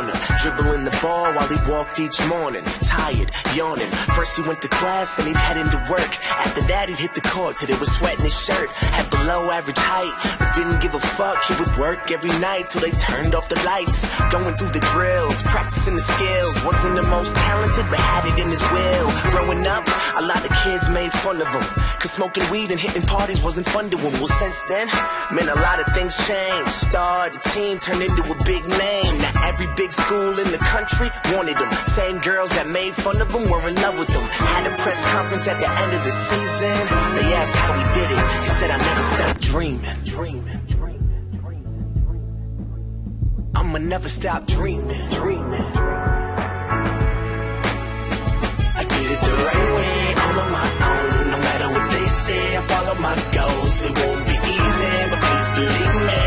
corner, dribbling the ball while he walked each morning. Tired, yawning. First he went to class and he'd head into work. After that he'd hit the court till he was sweating his shirt. Had below average height, but didn't give a fuck. He would work every night till they turned off the lights. Going through the drills, practicing the skills. Wasn't the most talented, but had it in his will. Growing up, a lot of kids made fun of him, cause smoking weed and hitting parties wasn't fun to him. Well, since then, man, a lot of things changed. Started a team, turned into a big name. Now every big school in the country wanted him. Same girls that made fun of him were in love with him. Had a press conference at the end of the season. They asked how he did it. He said, I never stopped dreaming. I'ma never stop dreaming. I did it the right way, all on my own. No matter what they say, I follow my goals. It won't be easy, but please believe me,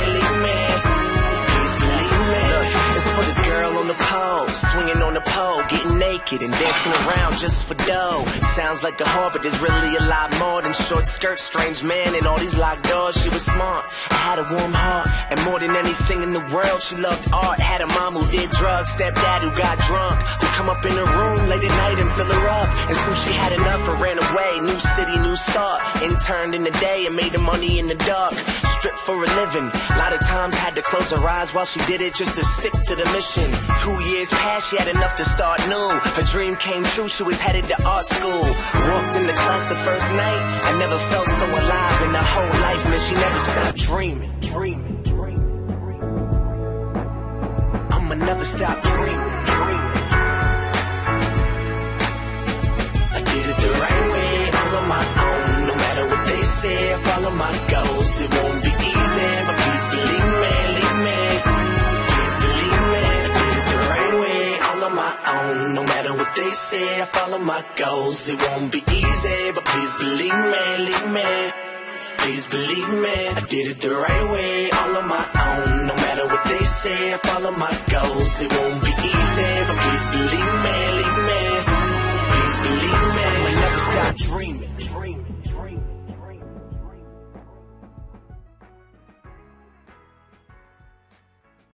please believe me. Look, it's for the girl on the pole, swinging on the pole, getting naked and dancing around just for dough. Sounds like a whore, but there's really a lot more than short skirts, strange man, and all these locked doors. She was smart, had a warm heart, and more than anything in the world, she loved art. Had a mom who did drugs, stepdad who got drunk, who'd come up in her room late at night and fill her up. And soon she had enough and ran away. New city, new start. Interned in the day and made the money in the dark. Stripped for a living. A lot of times had to close her eyes while she did it just to stick to the mission. 2 years passed, she had enough to start new. Her dream came true, she was headed to art school. Walked into class the first night, I never felt so alive in her whole life, man, she never stopped dreaming. I'ma never stop dreaming. I did it the right way, all on my own. No matter what they say, I follow my goals. It won't be easy, but please believe me, please believe me. I did it the right way, all on my own. No matter what they say, I follow my goals. It won't be easy, but please believe me, please believe me. I did it the right way, all on my own. No matter what they say, I follow my goals. It won't be easy, but please believe me, please believe me. I never stop dreaming.